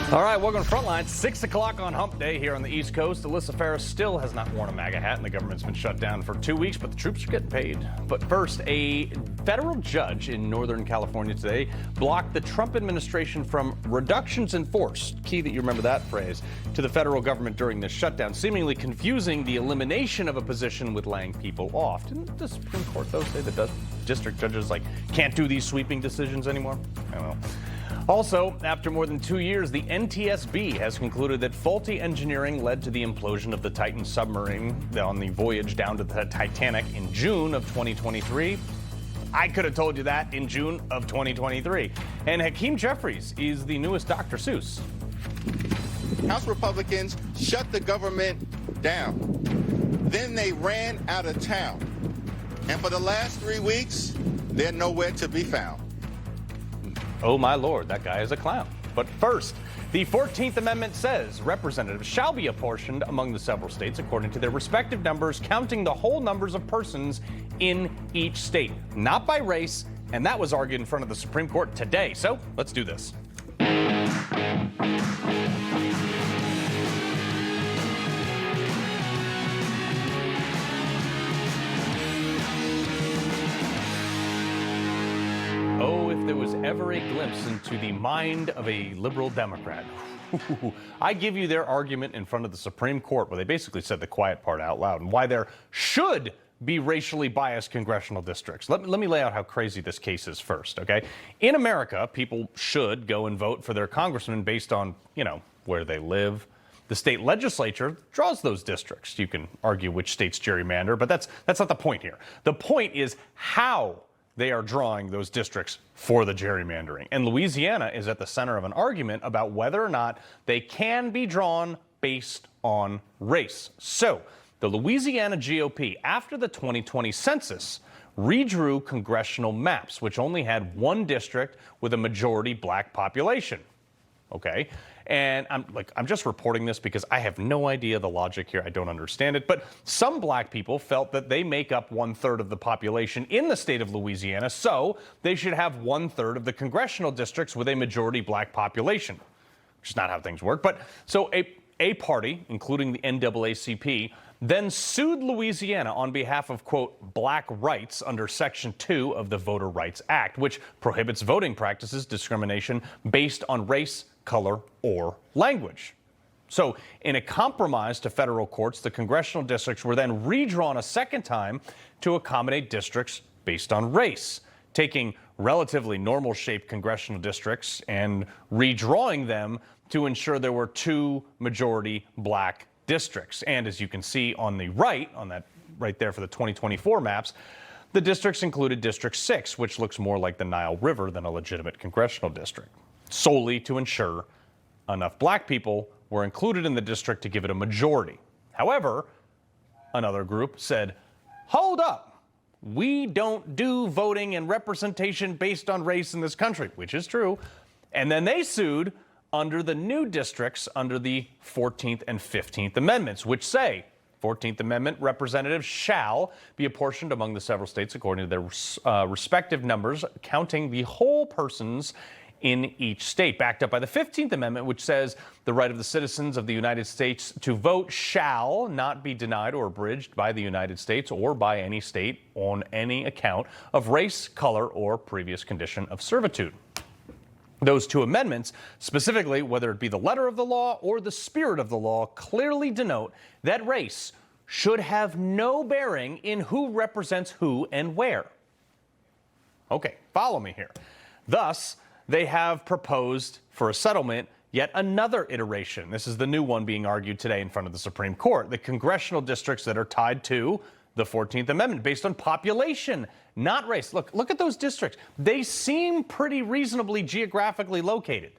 All right, welcome to Frontline. 6 o'clock on Hump Day here on the East Coast. Alyssa Ferris still has not worn a MAGA hat, and the government's been shut down for 2 weeks, but the troops are getting paid. But first, a federal judge in Northern California today blocked the Trump administration from reductions in force, key that you remember that phrase, to the federal government during this shutdown, seemingly confusing the elimination of a position with laying people off. Didn't the Supreme Court, though, say that district judges can't do these sweeping decisions anymore? I don't know. Also, after more than 2 years, the NTSB has concluded that faulty engineering led to the implosion of the Titan submarine on the voyage down to the Titanic in June of 2023. I could have told you that in June of 2023. And Hakeem Jeffries is the newest Dr. Seuss. House Republicans shut the government down. Then they ran out of town. And for the last 3 weeks, they're nowhere to be found. Oh, my Lord, that guy is a clown. But first, the 14th Amendment says representatives shall be apportioned among the several states according to their respective numbers, counting the whole numbers of persons in each state, not by race, and that was argued in front of the Supreme Court today. So let's do this. Oh, if there was ever a glimpse into the mind of a liberal Democrat. I give you their argument in front of the Supreme Court where they basically said the quiet part out loud and why there should be racially biased congressional districts. Let me lay out how crazy this case is first, okay? In America, people should go and vote for their congressman based on, where they live. The state legislature draws those districts. You can argue which states gerrymander, but that's not the point here. The point is how they are drawing those districts for the gerrymandering. And Louisiana is at the center of an argument about whether or not they can be drawn based on race. So the Louisiana GOP, after the 2020 census, redrew congressional maps, which only had one district with a majority black population. Okay? And I'm just reporting this because I have no idea the logic here. I don't understand it. But some black people felt that they make up 1/3 of the population in the state of Louisiana, so they should have 1/3 of the congressional districts with a majority black population, which is not how things work. But so a party, including the NAACP, then sued Louisiana on behalf of, quote, black rights under Section 2 of the Voter Rights Act, which prohibits voting practices discrimination based on race, color, or language. So in a compromise to federal courts, the congressional districts were then redrawn a second time to accommodate districts based on race, taking relatively normal-shaped congressional districts and redrawing them to ensure there were 2 majority black districts. And as you can see on the right, on that right there for the 2024 maps, the districts included District 6, which looks more like the Nile River than a legitimate congressional district, solely to ensure enough black people were included in the district to give it a majority. However, another group said, hold up, we don't do voting and representation based on race in this country, which is true. And then they sued under the new districts under the 14th and 15th Amendments, which say 14th Amendment representatives shall be apportioned among the several states according to their respective numbers, counting the whole persons in each state, backed up by the 15th Amendment, which says the right of the citizens of the United States to vote shall not be denied or abridged by the United States or by any state on any account of race, color, or previous condition of servitude. Those 2 amendments, specifically whether it be the letter of the law or the spirit of the law, clearly denote that race should have no bearing in who represents who and where. Okay, follow me here. Thus, they have proposed for a settlement yet another iteration. This is the new one being argued today in front of the Supreme Court. The congressional districts that are tied to the 14th Amendment based on population, not race. Look at those districts. They seem pretty reasonably geographically located.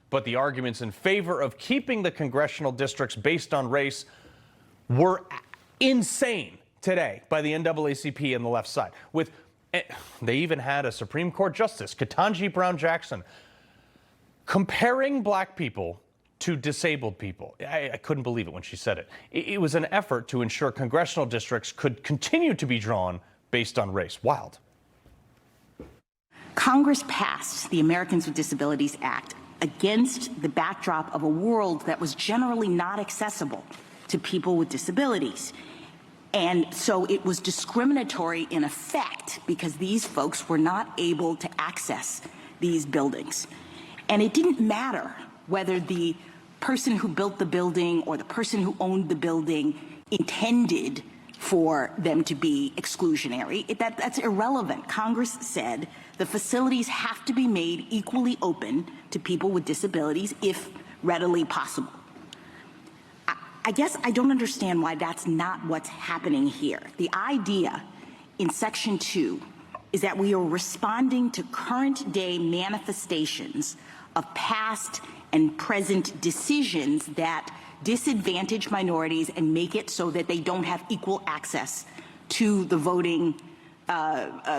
But the arguments in favor of keeping the congressional districts based on race were insane today by the NAACP and the left side. They even had a Supreme Court Justice, Ketanji Brown Jackson, comparing black people to disabled people. I couldn't believe it when she said it. It was an effort to ensure congressional districts could continue to be drawn based on race. Wild. Congress passed the Americans with Disabilities Act against the backdrop of a world that was generally not accessible to people with disabilities. And so it was discriminatory in effect because these folks were not able to access these buildings. And it didn't matter whether the person who built the building or the person who owned the building intended for them to be exclusionary. That's irrelevant. Congress said the facilities have to be made equally open to people with disabilities if readily possible. I guess I don't understand why that's not what's happening here. The idea in Section 2 is that we are responding to current day manifestations of past and present decisions that disadvantage minorities and make it so that they don't have equal access to the voting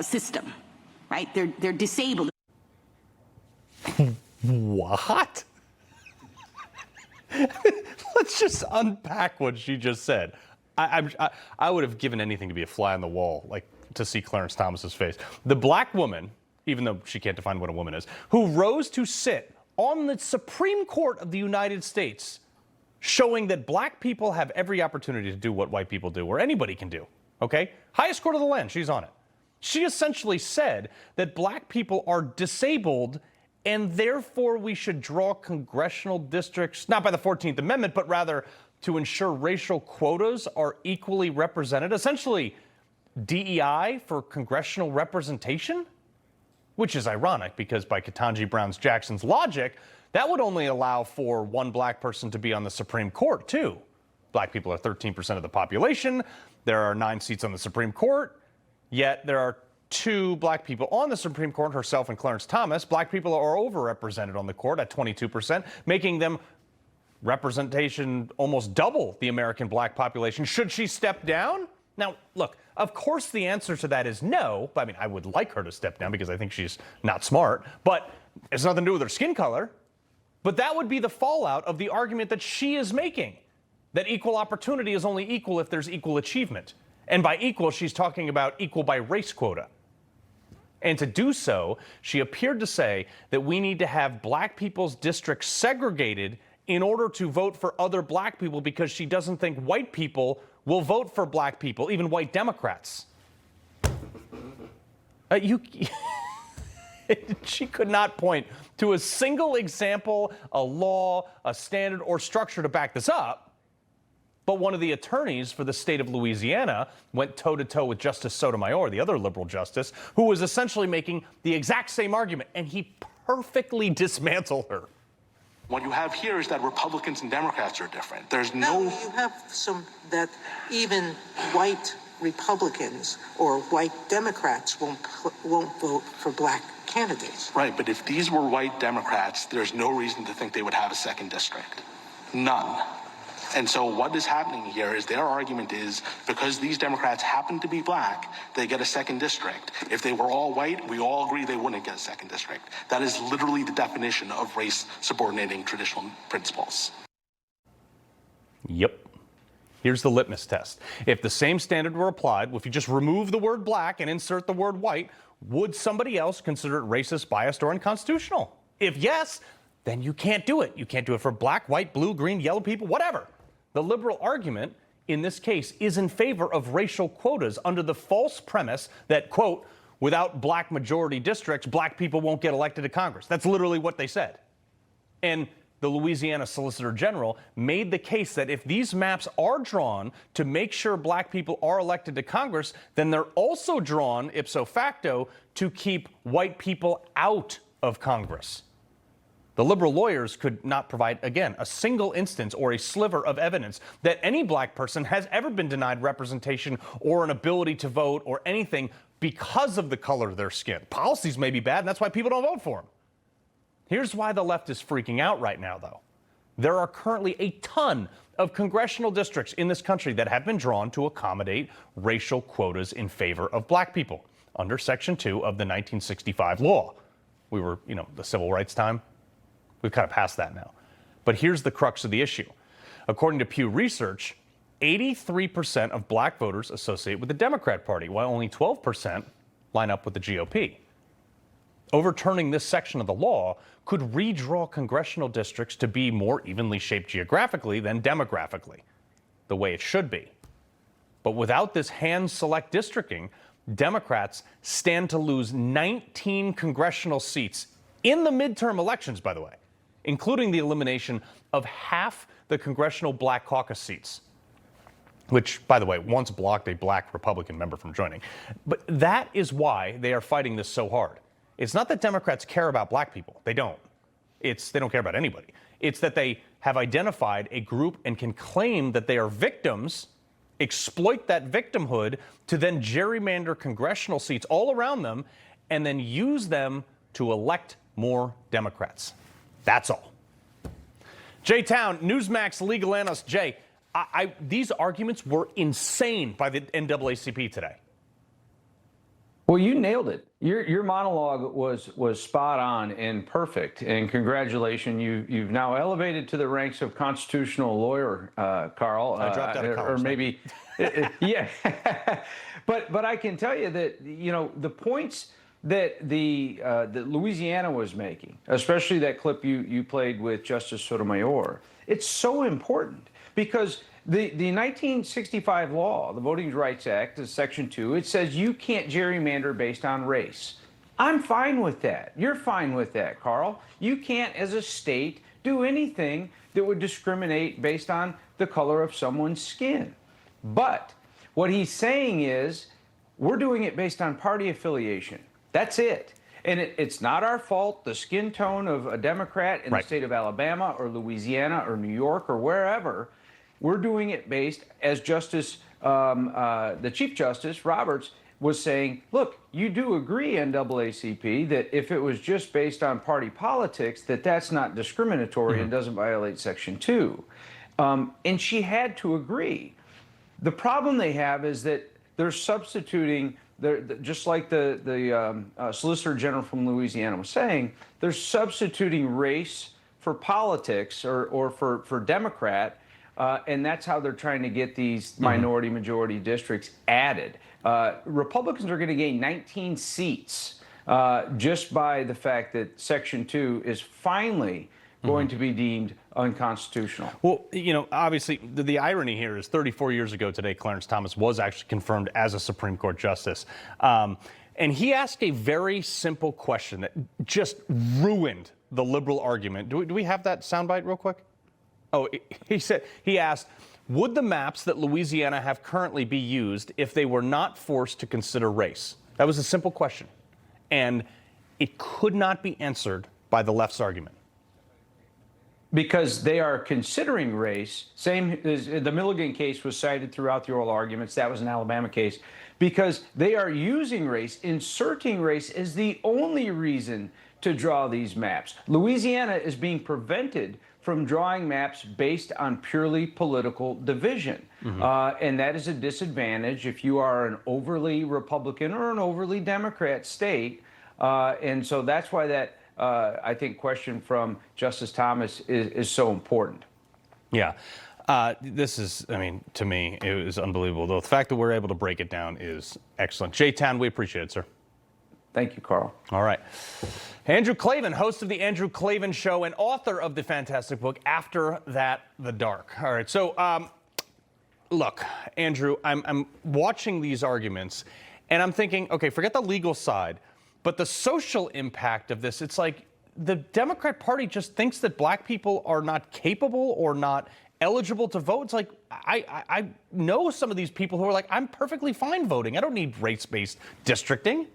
system, right? They're disabled. What? Let's just unpack what she just said. I would have given anything to be a fly on the wall, like to see Clarence Thomas's face. The black woman, even though she can't define what a woman is, who rose to sit on the Supreme Court of the United States, showing that black people have every opportunity to do what white people do, or anybody can do, okay? Highest court of the land, she's on it. She essentially said that black people are disabled and therefore we should draw congressional districts, not by the 14th Amendment, but rather to ensure racial quotas are equally represented, essentially DEI for congressional representation, which is ironic because by Ketanji Brown Jackson's logic, that would only allow for one black person to be on the Supreme Court, too. Black people are 13% of the population. There are 9 seats on the Supreme Court, yet there are 2 black people on the Supreme Court, herself and Clarence Thomas. Black people are overrepresented on the court at 22%, making them representation almost double the American black population. Should she step down? Now, look, of course the answer to that is no. I mean, I would like her to step down because I think she's not smart, but it's nothing to do with her skin color. But that would be the fallout of the argument that she is making, that equal opportunity is only equal if there's equal achievement. And by equal, she's talking about equal by race quota. And to do so, she appeared to say that we need to have black people's districts segregated in order to vote for other black people because she doesn't think white people will vote for black people, even white Democrats. She could not point to a single example, a law, a standard, or structure to back this up. But one of the attorneys for the state of Louisiana went toe-to-toe with Justice Sotomayor, the other liberal justice, who was essentially making the exact same argument, and he perfectly dismantled her. What you have here is that Republicans and Democrats are different. There's no... You have some that even white Republicans or white Democrats won't vote for black candidates. Right, but if these were white Democrats, there's no reason to think they would have a second district. None. And so what is happening here is their argument is because these Democrats happen to be black, they get a second district. If they were all white, we all agree they wouldn't get a second district. That is literally the definition of race subordinating traditional principles. Yep. Here's the litmus test. If the same standard were applied, if you just remove the word black and insert the word white, would somebody else consider it racist, biased, or unconstitutional? If yes, then you can't do it. You can't do it for black, white, blue, green, yellow people, whatever. The liberal argument in this case is in favor of racial quotas under the false premise that, quote, without black majority districts, black people won't get elected to Congress. That's literally what they said. And the Louisiana Solicitor General made the case that if these maps are drawn to make sure black people are elected to Congress, then they're also drawn ipso facto to keep white people out of Congress. The liberal lawyers could not provide, again, a single instance or a sliver of evidence that any black person has ever been denied representation or an ability to vote or anything because of the color of their skin. Policies may be bad, and that's why people don't vote for them. Here's why the left is freaking out right now, though. There are currently a ton of congressional districts in this country that have been drawn to accommodate racial quotas in favor of black people under Section 2 of the 1965 law. We were, the civil rights time. We've kind of passed that now. But here's the crux of the issue. According to Pew Research, 83% of black voters associate with the Democrat Party, while only 12% line up with the GOP. overturning this section of the law could redraw congressional districts to be more evenly shaped geographically than demographically, the way it should be. But without this hand-select districting, Democrats stand to lose 19 congressional seats in the midterm elections, by the way, including the elimination of half the congressional Black Caucus seats, which, by the way, once blocked a Black Republican member from joining. But that is why they are fighting this so hard. It's not that Democrats care about Black people. They don't. They don't care about anybody. It's that they have identified a group and can claim that they are victims, exploit that victimhood to then gerrymander congressional seats all around them, and then use them to elect more Democrats. That's all. Jay Town, Newsmax legal analyst. Jay, these arguments were insane by the NAACP today. Well, you nailed it. Your monologue was spot on and perfect. And congratulations, you've now elevated to the ranks of constitutional lawyer, Carl. I dropped out of college. Or maybe, yeah. But I can tell you that the points that that Louisiana was making, especially that clip you played with Justice Sotomayor, it's so important because the 1965 law, the Voting Rights Act, Section 2, it says you can't gerrymander based on race. I'm fine with that. You're fine with that, Carl. You can't, as a state, do anything that would discriminate based on the color of someone's skin. But what he's saying is we're doing it based on party affiliation. That's it. And it's not our fault, the skin tone of a Democrat in the state of Alabama or Louisiana or New York or wherever. We're doing it based, as the Chief Justice Roberts was saying, look, you do agree, NAACP, that if it was just based on party politics, that's not discriminatory and doesn't violate Section 2. And she had to agree. The problem they have is that they're substituting, just like the Solicitor General from Louisiana was saying, they're substituting race for politics or for Democrat. And that's how they're trying to get these minority-majority districts added. Republicans are going to gain 19 seats just by the fact that Section 2 is finally going to be deemed unconstitutional. Well, obviously, the irony here is 34 years ago today, Clarence Thomas was actually confirmed as a Supreme Court justice. And he asked a very simple question that just ruined the liberal argument. Do we have that soundbite real quick? Oh, he asked, would the maps that Louisiana have currently be used if they were not forced to consider race? That was a simple question. And it could not be answered by the left's argument. Because they are considering race, same as the Milligan case was cited throughout the oral arguments. That was an Alabama case. Because they are using race, inserting race is the only reason to draw these maps. Louisiana is being prevented from drawing maps based on purely political division. And that is a disadvantage if you are an overly Republican or an overly Democrat state. And so that's why that, I think, question from Justice Thomas is so important. Yeah. This is, to me, it was unbelievable. Though the fact that we're able to break it down is excellent. Jay Town, we appreciate it, sir. Thank you, Carl. All right. Andrew Klavan, host of The Andrew Klavan Show and author of the fantastic book, After That, the Dark. All right. So, look, Andrew, I'm watching these arguments and I'm thinking, okay, forget the legal side, but the social impact of this, it's like the Democrat Party just thinks that black people are not capable or not eligible to vote. It's like, I know some of these people who are like, I'm perfectly fine voting. I don't need race-based districting.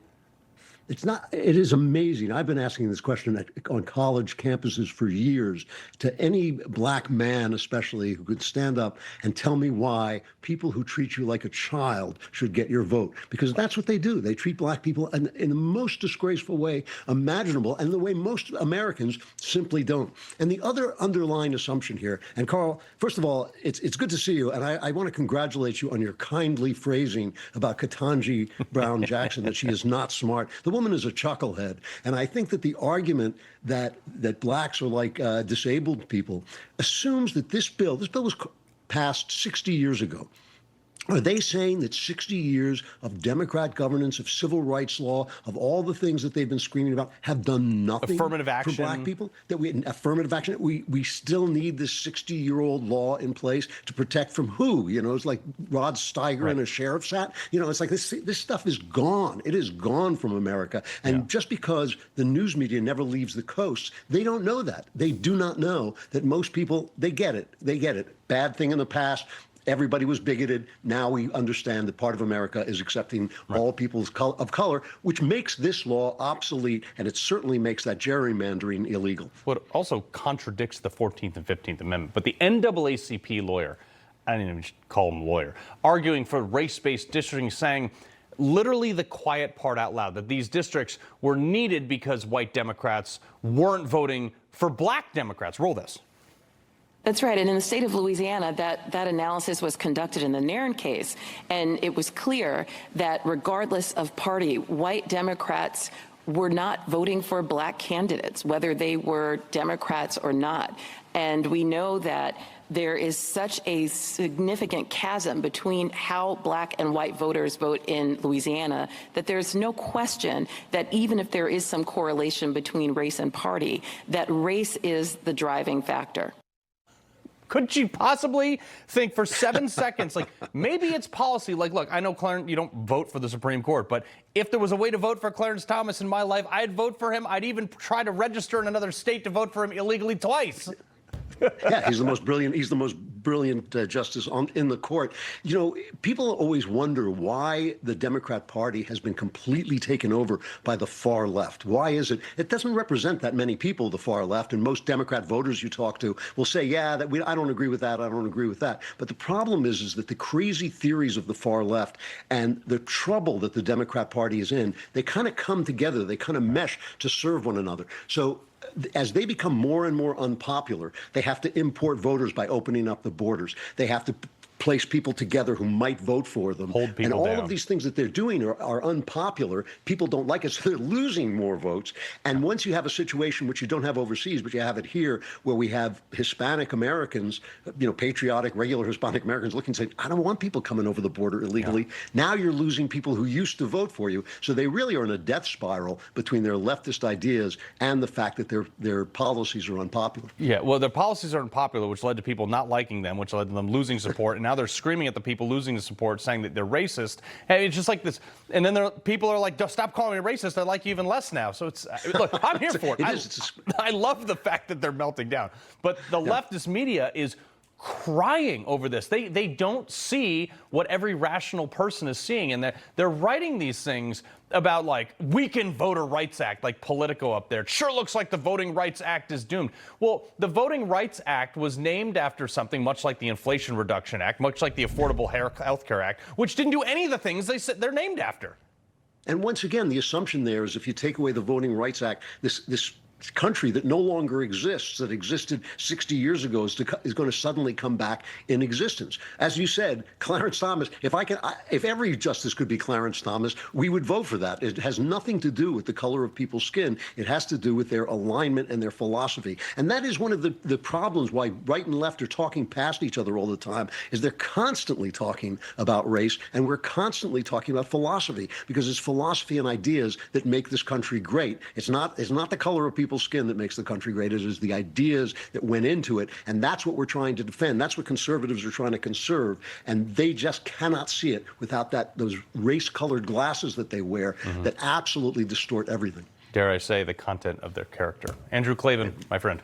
It is amazing. I've been asking this question on college campuses for years to any black man, especially, who could stand up and tell me why people who treat you like a child should get your vote. Because that's what they do. They treat black people in the most disgraceful way imaginable, and the way most Americans simply don't. And the other underlying assumption here, and Carl, first of all, it's good to see you, and I want to congratulate you on your kindly phrasing about Ketanji Brown Jackson, that she is not smart. The woman is a chucklehead. And I think that the argument that blacks are like disabled people assumes that this bill was passed 60 years ago. Are they saying that 60 years of Democrat governance, of civil rights law, of all the things that they've been screaming about have done nothing affirmative action for black people? That affirmative action, we still need this 60-year-old law in place to protect from who? You know, it's like Rod Steiger in a sheriff's hat. You know, it's like this stuff is gone. It is gone from America. And just because the news media never leaves the coast, they don't know that. They do not know that most people, they get it. They get it. Bad thing in the past. Everybody was bigoted. Now we understand that part of America is accepting all people of color, which makes this law obsolete, and it certainly makes that gerrymandering illegal. Well, it also contradicts the 14th and 15th Amendment. But the NAACP lawyer, I didn't even call him lawyer, arguing for race-based districting, saying literally the quiet part out loud, that these districts were needed because white Democrats weren't voting for black Democrats. Roll this. That's right. And in the state of Louisiana, that analysis was conducted in the Nairn case. And it was clear that regardless of party, white Democrats were not voting for black candidates, whether they were Democrats or not. And we know that there is such a significant chasm between how black and white voters vote in Louisiana that there's no question that even if there is some correlation between race and party, that race is the driving factor. Could you possibly think for 7 seconds, like maybe it's policy, like, look, I know Clarence, you don't vote for the Supreme Court, but if there was a way to vote for Clarence Thomas in my life, I'd vote for him. I'd even try to register in another state to vote for him illegally twice. Yeah, he's the most brilliant. He's the most brilliant justice in the court. You know, people always wonder why the Democrat Party has been completely taken over by the far left. Why is it? It doesn't represent that many people, the far left, and most Democrat voters you talk to will say, yeah, I don't agree with that. I don't agree with that. But the problem is that the crazy theories of the far left and the trouble that the Democrat Party is in, they kind of come together. They kind of mesh to serve one another. So as they become more and more unpopular, they have to import voters by opening up the borders. They have to place people together who might vote for them. Hold people and all down. of these things that they're doing are unpopular. People don't like it, so they're losing more votes. And once you have a situation which you don't have overseas, but you have it here, where we have Hispanic Americans, you know, patriotic, regular Hispanic Americans looking and saying, I don't want people coming over the border illegally. Yeah. Now you're losing people who used to vote for you. So they really are in a death spiral between their leftist ideas and the fact that their policies are unpopular. Yeah, well, their policies are unpopular, which led to people not liking them, which led to them losing support. And now they're screaming at the people losing the support, saying that they're racist. And it's just like this. And then people are like, stop calling me racist. I like you even less now. So it's, look, I'm here for it. I love the fact that they're melting down. But the leftist media is crying over this. They don't see what every rational person is seeing. And they're writing these things about, like, weakened Voter Rights Act, like Politico up there. It sure looks like the Voting Rights Act is doomed. Well, the Voting Rights Act was named after something much like the Inflation Reduction Act, much like the Affordable Health Care Act, which didn't do any of the things they said they're named after. And once again, the assumption there is if you take away the Voting Rights Act, this country that no longer exists, that existed 60 years ago, is going to suddenly come back in existence. As you said, Clarence Thomas, if every justice could be Clarence Thomas, we would vote for that. It has nothing to do with the color of people's skin. It has to do with their alignment and their philosophy. And that is one of the problems why right and left are talking past each other all the time, is they're constantly talking about race, and we're constantly talking about philosophy, because it's philosophy and ideas that make this country great. It's not the color of people's skin that makes the country great. It is the ideas that went into it, and that's what we're trying to defend. That's what conservatives are trying to conserve, and they just cannot see it without those race-colored glasses that they wear that absolutely distort everything. Dare I say, the content of their character. Andrew Klavan, my friend,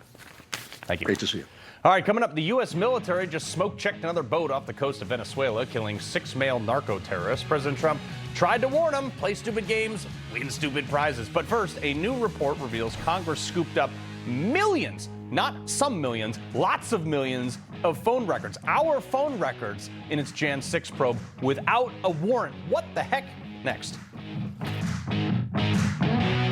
thank you. Great to see you. All right, coming up, the U.S. military just smoke-checked another boat off the coast of Venezuela, killing 6 male narco-terrorists. President Trump tried to warn them, play stupid games, win stupid prizes. But first, a new report reveals Congress scooped up millions, not some millions, lots of millions of phone records, our phone records, in its Jan 6 probe without a warrant. What the heck? Next.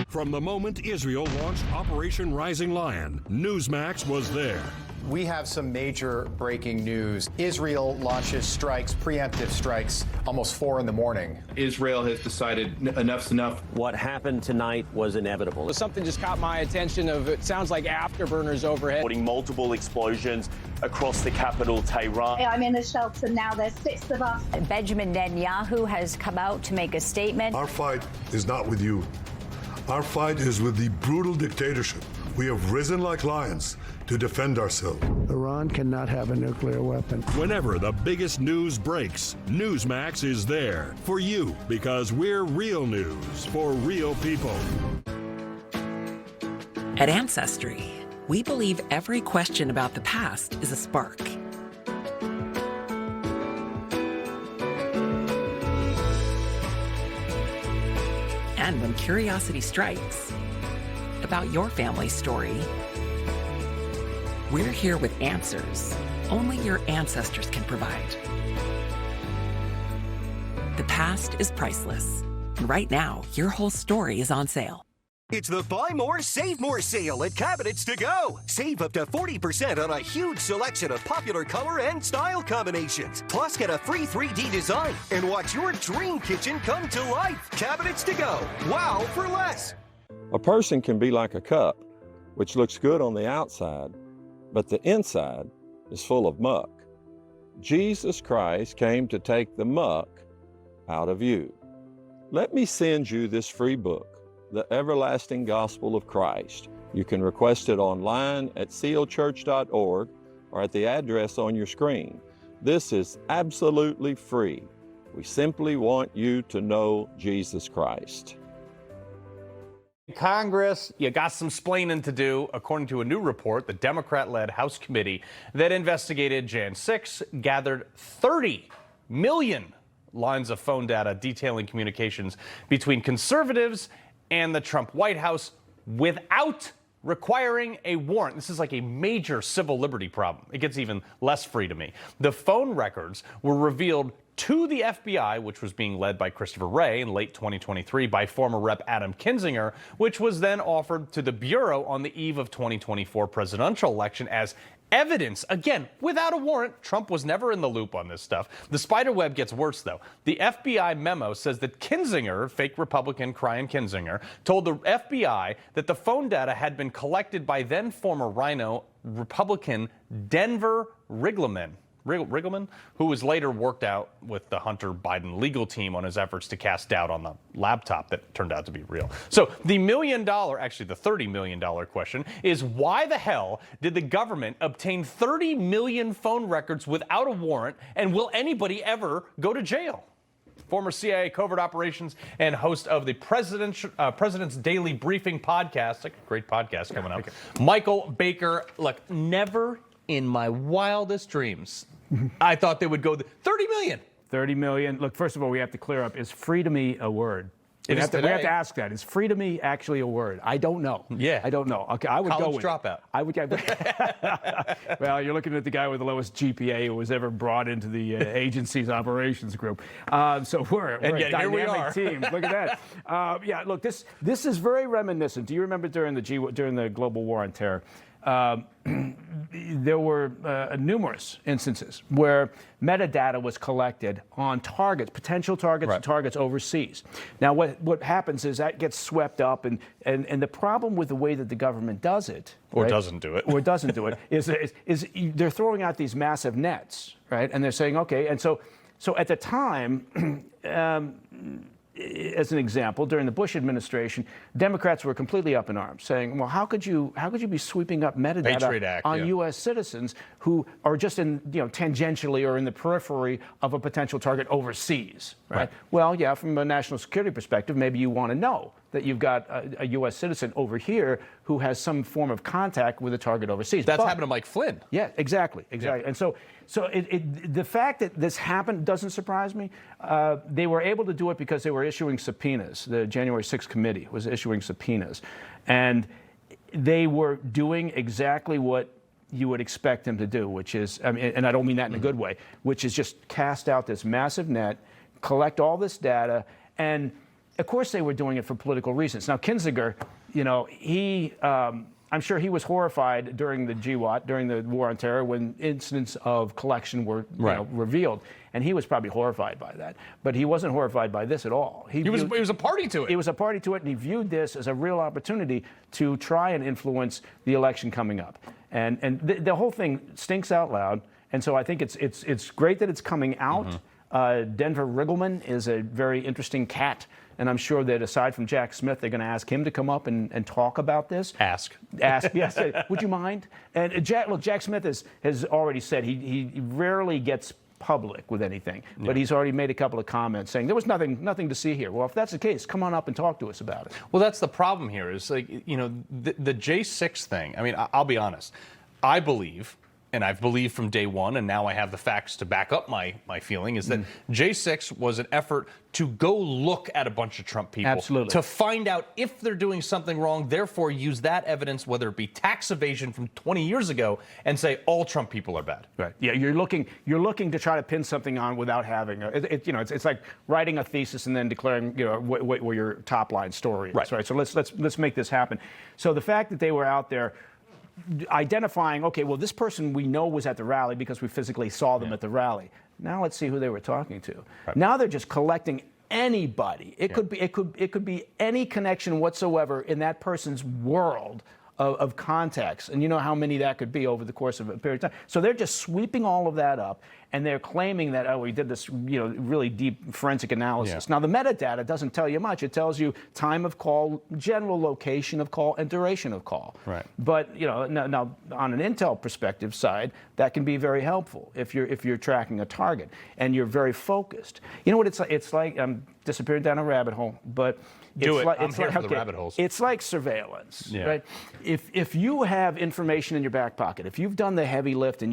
From the moment Israel launched Operation Rising Lion, Newsmax was there. we have some major breaking news. Israel launches strikes, preemptive strikes, almost 4 in the morning. Israel has decided enough's enough. What happened tonight was inevitable. Well, something just caught my attention of it sounds like afterburners overhead. Multiple explosions across the capital, Tehran. I'm in a shelter now. There's 6 of us. Benjamin Netanyahu has come out to make a statement. Our fight is not with you. Our fight is with the brutal dictatorship. We have risen like lions to defend ourselves. Iran cannot have a nuclear weapon. Whenever the biggest news breaks, Newsmax is there for you because we're real news for real people. At Ancestry, we believe every question about the past is a spark. And when curiosity strikes about your family's story, we're here with answers only your ancestors can provide. The past is priceless. And right now, your whole story is on sale. It's the Buy More, Save More sale at Cabinets to Go. Save up to 40% on a huge selection of popular color and style combinations. Plus, get a free 3D design and watch your dream kitchen come to life. Cabinets to Go. Wow for less. A person can be like a cup, which looks good on the outside, but the inside is full of muck. Jesus Christ came to take the muck out of you. Let me send you this free book, The Everlasting Gospel of Christ. You can request it online at sealchurch.org or at the address on your screen. This is absolutely free. We simply want you to know Jesus Christ. Congress, you got some splaining to do. According to a new report, the Democrat-led House committee that investigated Jan 6 gathered 30 million lines of phone data detailing communications between conservatives and the Trump White House without requiring a warrant. This is like a major civil liberty problem. It gets even less free to me. The phone records were revealed to the FBI, which was being led by Christopher Wray in late 2023 by former Rep. Adam Kinzinger, which was then offered to the Bureau on the eve of 2024 presidential election as evidence. Again, without a warrant. Trump was never in the loop on this stuff. The spider web gets worse, though. The FBI memo says that Kinzinger, fake Republican Ryan Kinzinger, told the FBI that the phone data had been collected by then former Rhino Republican Denver Riggleman, who was later worked out with the Hunter Biden legal team on his efforts to cast doubt on the laptop that turned out to be real. So the $30 million question is, why the hell did the government obtain 30 million phone records without a warrant, and will anybody ever go to jail? Former CIA covert operations and host of the President's Daily Briefing podcast, a great podcast coming up, Michael Baker. Look, never in my wildest dreams I thought they would go 30 million. 30 million. Look, first of all, we have to clear up, is free to me a word? We have to ask that. Is free to me actually a word? I don't know. Yeah. I don't know. Okay, I would go with dropout. I would. Well, you're looking at the guy with the lowest GPA who was ever brought into the agency's operations group. So we're a dynamic team. Look at that. Yeah. Look, this is very reminiscent. Do you remember during the global war on terror? There were numerous instances where metadata was collected on targets, potential targets, targets overseas. Now, what happens is that gets swept up, and the problem with the way that the government does it, or doesn't do it, is they're throwing out these massive nets, right? And they're saying, okay, and so at the time. As an example, during the Bush administration, Democrats were completely up in arms, saying, "Well, how could you be sweeping up metadata on U.S. citizens who are just tangentially or in the periphery of a potential target overseas?" Right? Well, yeah, from a national security perspective, maybe you want to know that you've got a U.S. citizen over here who has some form of contact with a target overseas. That's happened to Mike Flynn. Yeah, exactly. Yeah. And so the fact that this happened doesn't surprise me. They were able to do it because they were issuing subpoenas. The January 6th committee was issuing subpoenas. And they were doing exactly what you would expect them to do, which is, and I don't mean that in a good way, which is just cast out this massive net, collect all this data, and of course they were doing it for political reasons. Now, Kinzinger, he I'm sure he was horrified during the GWAT, during the War on Terror, when incidents of collection were revealed. And he was probably horrified by that. But he wasn't horrified by this at all. He was a party to it. He was a party to it, and he viewed this as a real opportunity to try and influence the election coming up. And the whole thing stinks out loud. And so I think it's great that it's coming out. Denver Riggleman is a very interesting cat. And I'm sure that aside from Jack Smith, they're going to ask him to come up and talk about this. Ask, yes. Would you mind? And Jack Smith has already said he rarely gets public with anything, but he's already made a couple of comments saying there was nothing to see here. Well, if that's the case, come on up and talk to us about it. Well, that's the problem here is the J6 thing. I mean, I'll be honest. I believe, and I've believed from day one, and now I have the facts to back up my feeling, is that J6 was an effort to go look at a bunch of Trump people, to find out if they're doing something wrong, therefore use that evidence, whether it be tax evasion from 20 years ago, and say all Trump people are bad. Right. Yeah, you're looking to try to pin something on without having it's like writing a thesis and then declaring what your top line story is. Right. So let's make this happen. So the fact that they were out there identifying, okay, well, this person we know was at the rally because we physically saw them at the rally. Now let's see who they were talking to. Right. Now they're just collecting anybody. It could be any connection whatsoever in that person's world of context, and you know how many that could be over the course of a period of time. So they're just sweeping all of that up, and they're claiming that, we did this, really deep forensic analysis. Now, the metadata doesn't tell you much. It tells you time of call, general location of call, and duration of call. Right. But, now on an intel perspective side, that can be very helpful if you're tracking a target and you're very focused. You know what it's like? It's like I'm disappearing down a rabbit hole, but I'm here for the rabbit holes. It's like surveillance, right? If you have information in your back pocket, if you've done the heavy lift and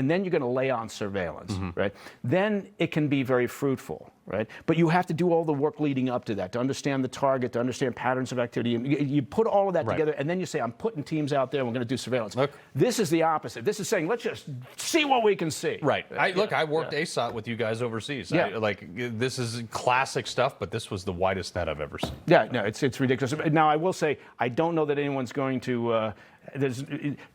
then you're going to lay on surveillance, right? Then it can be very fruitful, right? But you have to do all the work leading up to that to understand the target, to understand patterns of activity. And you put all of that together, and then you say, I'm putting teams out there, and we're going to do surveillance. Look, this is the opposite. This is saying, let's just see what we can see. Right. I worked ASOT with you guys overseas. This is classic stuff, but this was the widest net I've ever seen. Yeah, no, it's ridiculous. Now, I will say, I don't know that anyone's going to... there's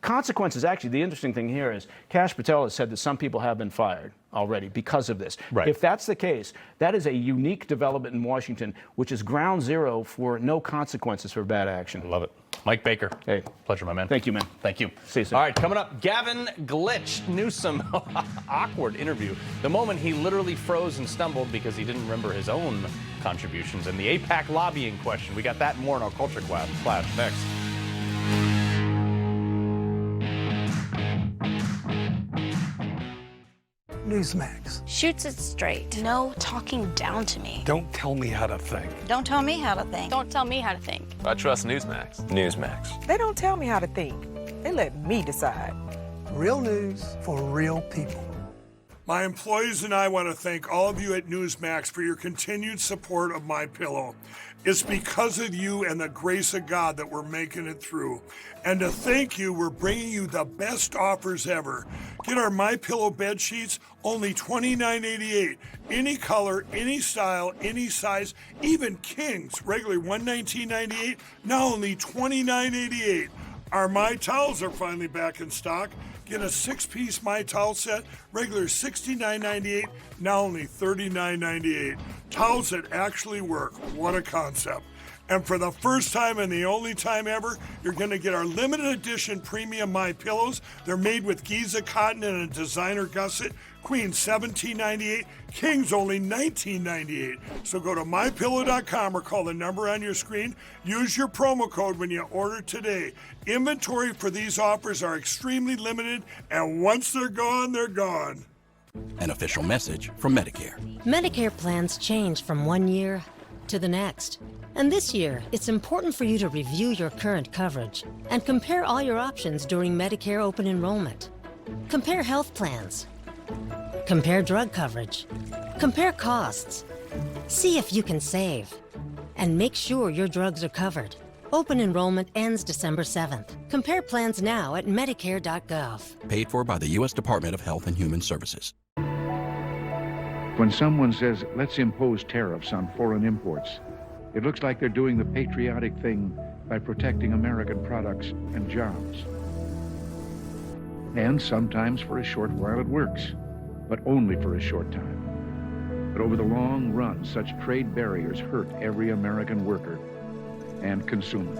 consequences. Actually, the interesting thing here is Kash Patel has said that some people have been fired already because of this. Right. If that's the case, that is a unique development in Washington, which is ground zero for no consequences for bad action. I love it. Mike Baker. Hey. Pleasure, my man. Thank you, man. Thank you. See you soon. All right, coming up, Gavin Glitch Newsom. Awkward interview. The moment he literally froze and stumbled because he didn't remember his own contributions. And the AIPAC lobbying question. We got that and more in our Culture Clash next. Newsmax. Shoots it straight. No talking down to me. Don't tell me how to think. Don't tell me how to think. Don't tell me how to think. I trust Newsmax. Newsmax. They don't tell me how to think. They let me decide. Real news for real people. My employees and I want to thank all of you at Newsmax for your continued support of MyPillow. It's because of you and the grace of God that we're making it through. And to thank you, we're bringing you the best offers ever. Get our MyPillow bed sheets, only $29.88. Any color, any style, any size, even kings, regularly $119.98, now only $29.88. Our My Towels are finally back in stock. Get a 6-piece My Towel set, regular $69.98, now only $39.98. Towels that actually work. What a concept. And for the first time and the only time ever, you're going to get our limited edition premium My Pillows. They're made with Giza cotton and a designer gusset. Queen $17.98, Kings only $19.98. So go to mypillow.com or call the number on your screen. Use your promo code when you order today. Inventory for these offers are extremely limited, and once they're gone, they're gone. An official message from Medicare. Medicare plans change from one year to the next. And this year, it's important for you to review your current coverage and compare all your options during Medicare open enrollment. Compare health plans. Compare drug coverage. Compare costs. See if you can save. And make sure your drugs are covered. Open enrollment ends December 7th. Compare plans now at Medicare.gov. Paid for by the U.S. Department of Health and Human Services. When someone says, let's impose tariffs on foreign imports, it looks like they're doing the patriotic thing by protecting American products and jobs. And sometimes for a short while it works, but only for a short time. But over the long run, such trade barriers hurt every American worker and consumer.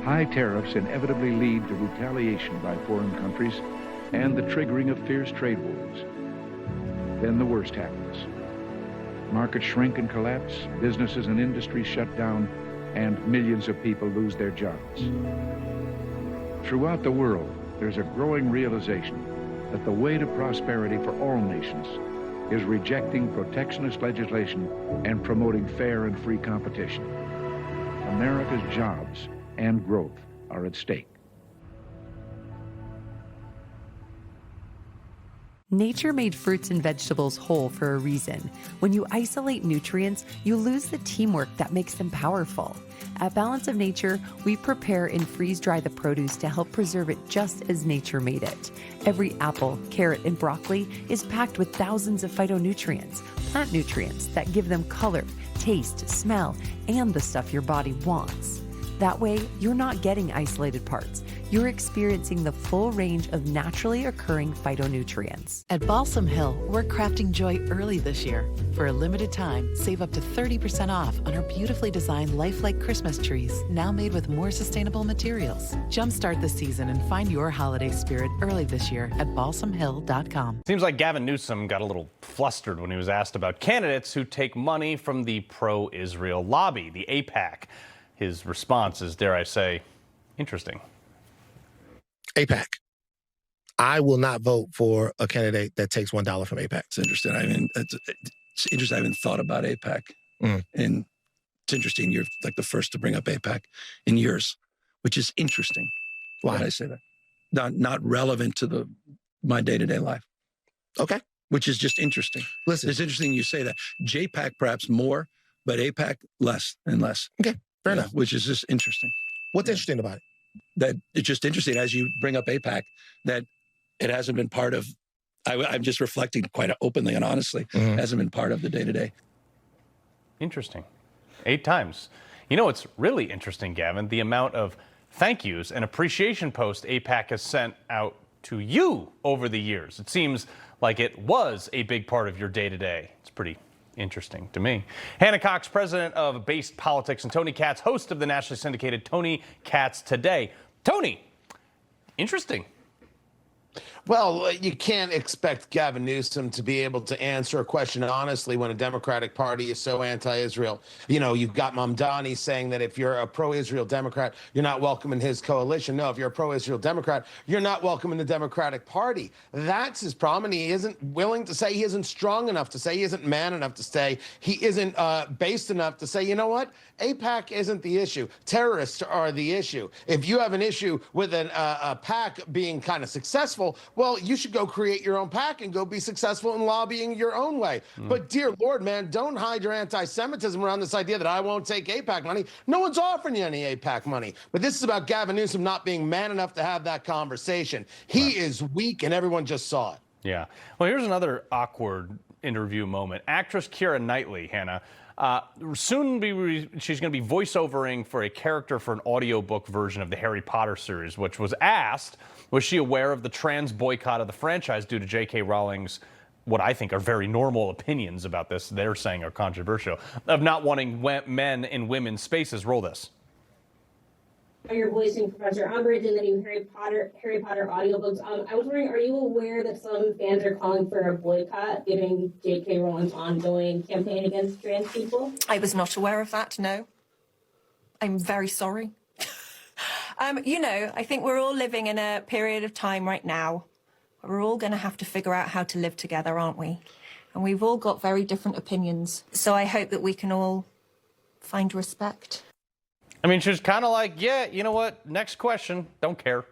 High tariffs inevitably lead to retaliation by foreign countries and the triggering of fierce trade wars. Then the worst happens. Markets shrink and collapse, businesses and industries shut down, and millions of people lose their jobs. Throughout the world, there's a growing realization that the way to prosperity for all nations is rejecting protectionist legislation and promoting fair and free competition. America's jobs and growth are at stake. Nature made fruits and vegetables whole for a reason. When you isolate nutrients, you lose the teamwork that makes them powerful. At Balance of Nature, we prepare and freeze-dry the produce to help preserve it just as nature made it. Every apple, carrot, and broccoli is packed with thousands of phytonutrients, plant nutrients that give them color, taste, smell, and the stuff your body wants. That way, you're not getting isolated parts. You're experiencing the full range of naturally occurring phytonutrients. At Balsam Hill, we're crafting joy early this year. For a limited time, save up to 30% off on our beautifully designed lifelike Christmas trees, now made with more sustainable materials. Jumpstart the season and find your holiday spirit early this year at balsamhill.com. Seems like Gavin Newsom got a little flustered when he was asked about candidates who take money from the pro-Israel lobby, the AIPAC. His response is, dare I say, interesting. AIPAC. I will not vote for a candidate that takes $1 from AIPAC. It's interesting. It's interesting. I haven't thought about AIPAC. And it's interesting. You're like the first to bring up AIPAC in years, which is interesting. Why did I say that? Not relevant to my day-to-day life. Okay. Which is just interesting. Listen. It's interesting you say that. JPAC perhaps more, but AIPAC less and less. Okay. Fair enough. Which is just interesting. What's interesting about it? That it's just interesting as you bring up AIPAC that it hasn't been part of, I'm just reflecting quite openly and honestly, hasn't been part of the day-to-day. Interesting. 8 times. You know what's really interesting, Gavin? The amount of thank yous and appreciation posts AIPAC has sent out to you over the years. It seems like it was a big part of your day-to-day. It's pretty interesting to me. Hannah Cox, president of Based Politics, and Tony Katz, host of the nationally syndicated Tony Katz Today. Tony, interesting. Well, you can't expect Gavin Newsom to be able to answer a question honestly when a Democratic Party is so anti-Israel. You know, you've got Mamdani saying that if you're a pro-Israel Democrat, you're not welcome in his coalition. No, if you're a pro-Israel Democrat, you're not welcome in the Democratic Party. That's his problem, and he isn't willing to say, he isn't strong enough to say, he isn't man enough to say, he isn't based enough to say, you know what? AIPAC isn't the issue. Terrorists are the issue. If you have an issue with a PAC being kind of successful, well, you should go create your own PAC and go be successful in lobbying your own way. But dear Lord, man, don't hide your anti-Semitism around this idea that I won't take AIPAC money. No one's offering you any AIPAC money. But this is about Gavin Newsom not being man enough to have that conversation. He is weak, and everyone just saw it. Yeah. Well, here's another awkward interview moment. Actress Keira Knightley, Hannah, she's going to be voiceovering for a character for an audiobook version of the Harry Potter series, which was asked, was she aware of the trans boycott of the franchise due to J.K. Rowling's, what I think are very normal opinions about this, they're saying are controversial, of not wanting men in women's spaces? Roll this. You're voicing Professor Umbridge in the new Harry Potter audiobooks. I was wondering, are you aware that some fans are calling for a boycott, given J.K. Rowling's ongoing campaign against trans people? I was not aware of that, no. I'm very sorry. You know, I think we're all living in a period of time right now where we're all going to have to figure out how to live together, aren't we? And we've all got very different opinions. So I hope that we can all find respect. I mean, she's kind of like, yeah, you know what? Next question. Don't care.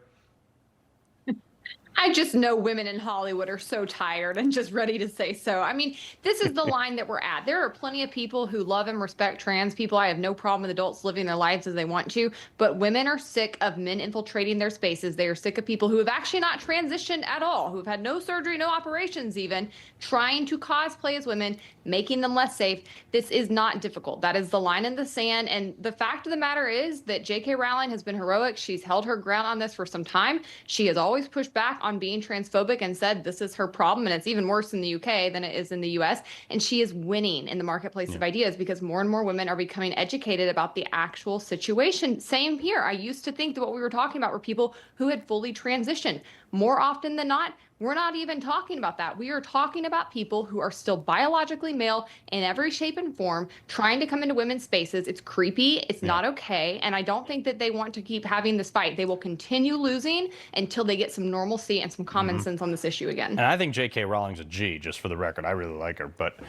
I just know women in Hollywood are so tired and just ready to say so. I mean, this is the line that we're at. There are plenty of people who love and respect trans people. I have no problem with adults living their lives as they want to, but women are sick of men infiltrating their spaces. They are sick of people who have actually not transitioned at all, who've had no surgery, no operations even, trying to cosplay as women, making them less safe. This is not difficult. That is the line in the sand. And the fact of the matter is that J.K. Rowling has been heroic. She's held her ground on this for some time. She has always pushed back on being transphobic and said this is her problem, and it's even worse in the UK than it is in the US. And she is winning in the marketplace of ideas because more and more women are becoming educated about the actual situation. Same here. I used to think that what we were talking about were people who had fully transitioned. More often than not, we're not even talking about that. We are talking about people who are still biologically male in every shape and form, trying to come into women's spaces. It's creepy. It's not okay. And I don't think that they want to keep having this fight. They will continue losing until they get some normalcy and some common sense on this issue again. And I think J.K. Rowling's a G, just for the record. I really like her. But,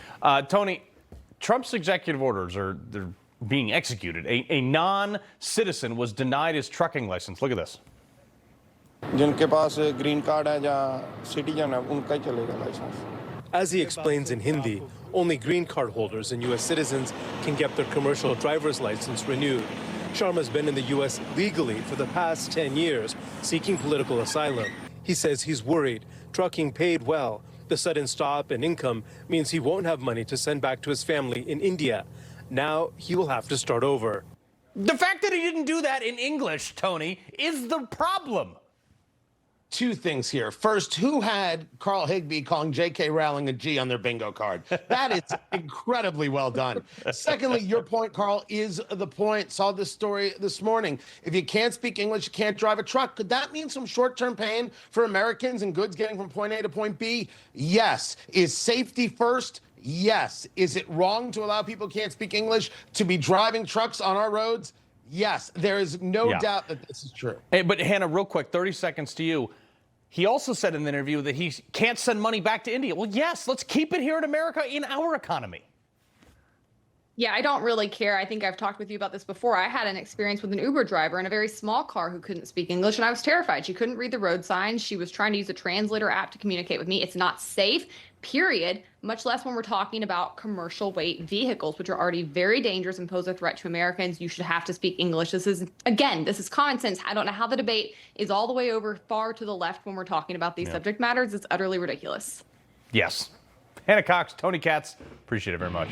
Tony, Trump's executive orders they're being executed. A non-citizen was denied his trucking license. Look at this. जिनके पास green card है या citizen है उनका ही चलेगा licence. As he explains in Hindi, only green card holders and U.S. citizens can get their commercial driver's license renewed. Sharma's been in the U.S. legally for the past 10 years, seeking political asylum. He says he's worried trucking paid well. The sudden stop in income means he won't have money to send back to his family in India. Now he will have to start over. The fact that he didn't do that in English, Tony, is the problem. Two things here. First, who had Carl Higbie calling J.K. Rowling a G on their bingo card? That is incredibly well done. Secondly, your point, Carl, is the point. Saw this story this morning. If you can't speak English, you can't drive a truck. Could that mean some short-term pain for Americans and goods getting from point A to point B? Yes. Is safety first? Yes. Is it wrong to allow people who can't speak English to be driving trucks on our roads? Yes, there is no doubt that this is true. Hey, but Hannah, real quick, 30 seconds to you. He also said in the interview that he can't send money back to India. Well, yes, let's keep it here in America in our economy. Yeah, I don't really care. I think I've talked with you about this before. I had an experience with an Uber driver in a very small car who couldn't speak English, and I was terrified. She couldn't read the road signs. She was trying to use a translator app to communicate with me. It's not safe, period, much less when we're talking about commercial weight vehicles, which are already very dangerous and pose a threat to Americans. You should have to speak English. This is common sense. I don't know how the debate is all the way over far to the left when we're talking about these subject matters. It's utterly ridiculous. Yes. Hannah Cox, Tony Katz, appreciate it very much.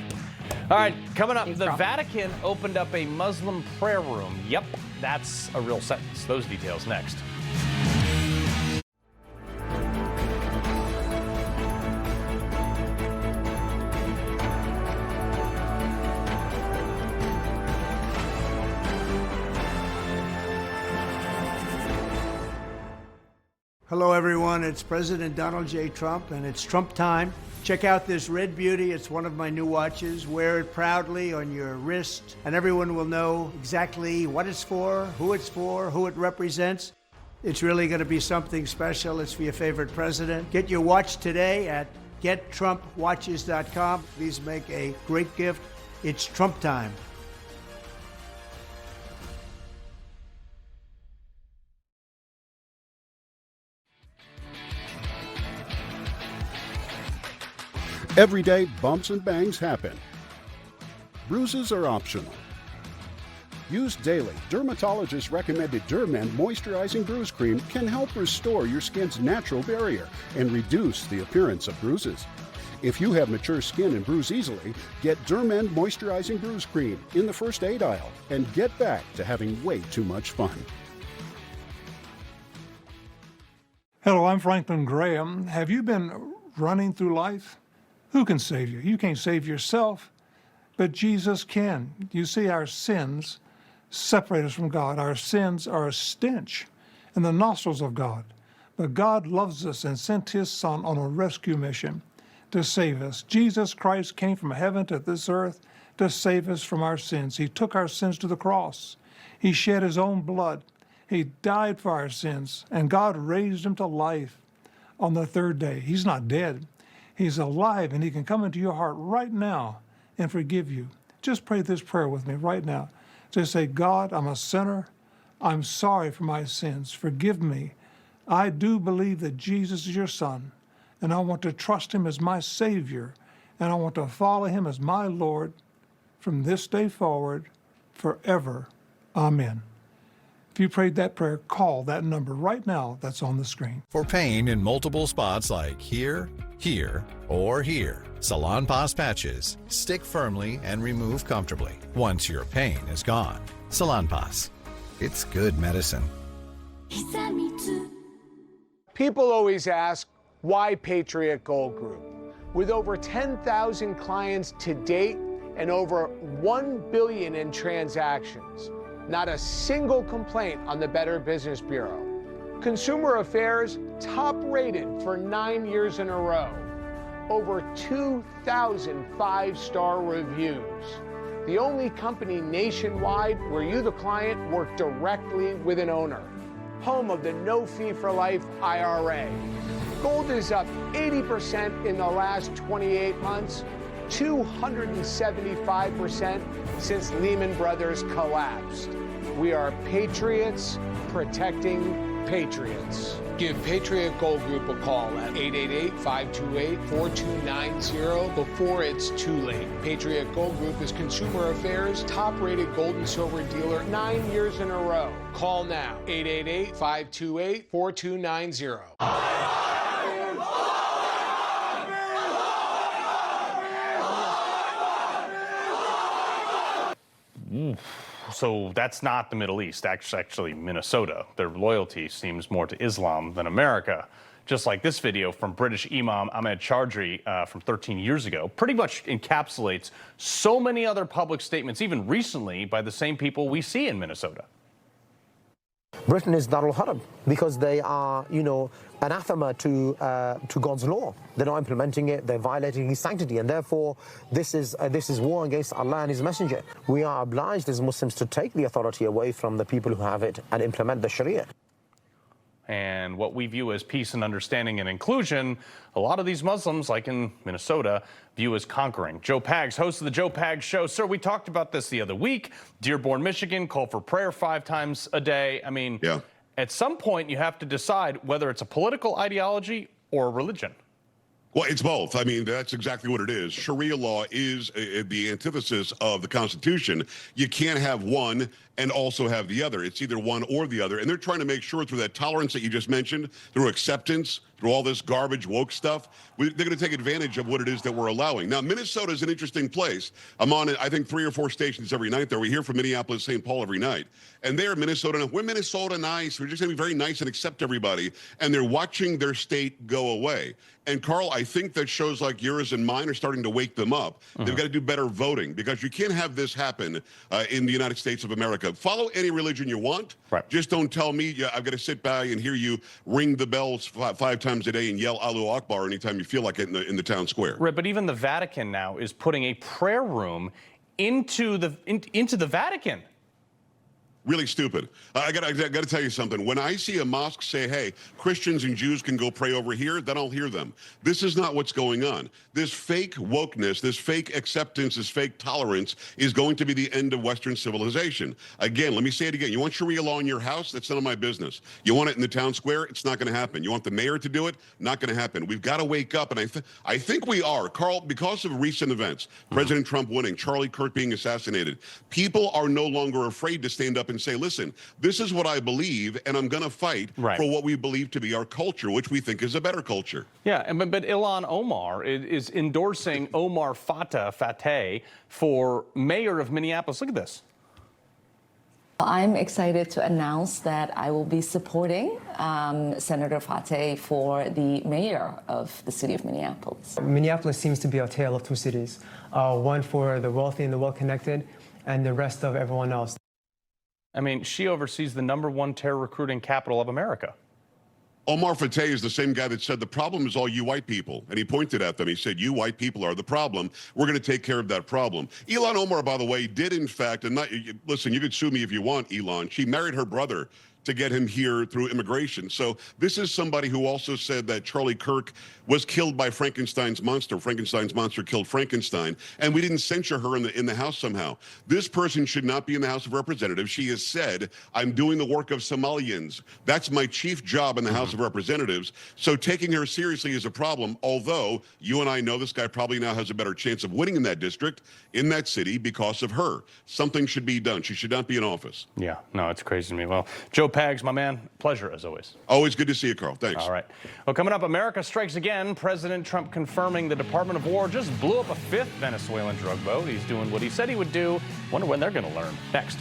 All right, coming up, the Vatican opened up a Muslim prayer room. Yep, that's a real sentence. Those details next. Hello, everyone. It's President Donald J. Trump, and it's Trump time. Check out this red beauty. It's one of my new watches. Wear it proudly on your wrist, and everyone will know exactly what it's for, who it represents. It's really going to be something special. It's for your favorite president. Get your watch today at gettrumpwatches.com. Please make a great gift. It's Trump time. Every day, bumps and bangs happen. Bruises are optional. Used daily, dermatologist recommended Dermend Moisturizing Bruise Cream can help restore your skin's natural barrier and reduce the appearance of bruises. If you have mature skin and bruise easily, get Dermend Moisturizing Bruise Cream in the first aid aisle and get back to having way too much fun. Hello, I'm Franklin Graham. Have you been running through life? Who can save you? You can't save yourself, but Jesus can. You see, our sins separate us from God. Our sins are a stench in the nostrils of God. But God loves us and sent his Son on a rescue mission to save us. Jesus Christ came from heaven to this earth to save us from our sins. He took our sins to the cross. He shed his own blood. He died for our sins, and God raised him to life on the third day. He's not dead. He's alive, and he can come into your heart right now and forgive you. Just pray this prayer with me right now. Just say, God, I'm a sinner. I'm sorry for my sins. Forgive me. I do believe that Jesus is your son, and I want to trust him as my Savior, and I want to follow him as my Lord from this day forward, forever. Amen. If you prayed that prayer, call that number right now that's on the screen. For pain in multiple spots like here, here, or here, Salonpas patches stick firmly and remove comfortably once your pain is gone. Salonpas. It's good medicine. People always ask, why Patriot Gold Group? With over 10,000 clients to date and over $1 billion in transactions, not a single complaint on the Better Business Bureau. Consumer Affairs top rated for 9 years in a row. Over 2,000 5-star reviews. The only company nationwide where you, the client, work directly with an owner. Home of the no fee for life IRA. Gold is up 80% in the last 28 months, 275% since Lehman Brothers collapsed. We are patriots protecting patriots. Give Patriot Gold Group a call at 888-528-4290 before it's too late. Patriot Gold Group is Consumer Affairs' top-rated gold and silver dealer 9 years in a row. Call now, 888-528-4290. So that's not the Middle East, actually Minnesota. Their loyalty seems more to Islam than America. Just like this video from British Imam Ahmed Chaudhry from 13 years ago, pretty much encapsulates so many other public statements, even recently, by the same people we see in Minnesota. Britain is Darul Harb because they are, anathema to God's law. They're not implementing it. They're violating His sanctity, and therefore, this is war against Allah and His Messenger. We are obliged as Muslims to take the authority away from the people who have it and implement the Sharia. And what we view as peace and understanding and inclusion, a lot of these Muslims, like in Minnesota, view as conquering. Joe Pags, host of the Joe Pags Show. Sir, we talked about this the other week. Dearborn, Michigan, call for prayer 5 times a day. I mean, at some point you have to decide whether it's a political ideology or a religion. Well, it's both. I mean, that's exactly what it is. Sharia law is the antithesis of the Constitution. You can't have one and also have the other. It's either one or the other. And they're trying to make sure through that tolerance that you just mentioned, through acceptance, through all this garbage woke stuff, they're going to take advantage of what it is that we're allowing. Now, Minnesota is an interesting place. I'm on, I think, 3 or 4 stations every night there. We hear from Minneapolis, St. Paul every night. And they're Minnesota. We're Minnesota nice. We're just going to be very nice and accept everybody. And they're watching their state go away. And Carl, I think that shows like yours and mine are starting to wake them up. They've got to do better voting because you can't have this happen in the United States of America. Follow any religion you want. Right. Just don't tell me I've got to sit by and hear you ring the bells 5 times a day and yell Allahu Akbar anytime you feel like it in the town square. Right, but even the Vatican now is putting a prayer room into the Vatican. Really stupid. I got to tell you something. When I see a mosque say, hey, Christians and Jews can go pray over here, then I'll hear them. This is not what's going on. This fake wokeness, this fake acceptance, this fake tolerance is going to be the end of Western civilization. Again, let me say it again. You want Sharia law in your house? That's none of my business. You want it in the town square? It's not going to happen. You want the mayor to do it? Not going to happen. We've got to wake up, and I think we are. Carl, because of recent events, President Trump winning, Charlie Kirk being assassinated, people are no longer afraid to stand up and say, listen, this is what I believe, and I'm going to fight for what we believe to be our culture, which we think is a better culture. Yeah, but Ilhan Omar is endorsing Omar Fateh for mayor of Minneapolis. Look at this. I'm excited to announce that I will be supporting Senator Fateh for the mayor of the city of Minneapolis. Minneapolis seems to be a tale of two cities, one for the wealthy and the well-connected, and the rest of everyone else. I mean, she oversees the #1 terror recruiting capital of America. Omar Fateh is the same guy that said the problem is all you white people. And he pointed at them. He said, you white people are the problem. We're going to take care of that problem. Ilhan Omar, by the way, did in fact, and not, listen, you could sue me if you want, Elon. She married her brother to get him here through immigration. So this is somebody who also said that Charlie Kirk was killed by Frankenstein's monster. Frankenstein's monster killed Frankenstein, and we didn't censure her in the House somehow. This person should not be in the House of Representatives. She has said, I'm doing the work of Somalians. That's my chief job in the House of Representatives. So taking her seriously is a problem, although you and I know this guy probably now has a better chance of winning in that district, in that city, because of her. Something should be done. She should not be in office. Yeah, no, it's crazy to me. Well, Joe Pags, my man, pleasure as always. Always good to see you, Carl. Thanks. All right. Well, coming up, America strikes again. President Trump confirming the Department of War just blew up a 5th Venezuelan drug boat. He's doing what he said he would do. Wonder when they're going to learn. Next.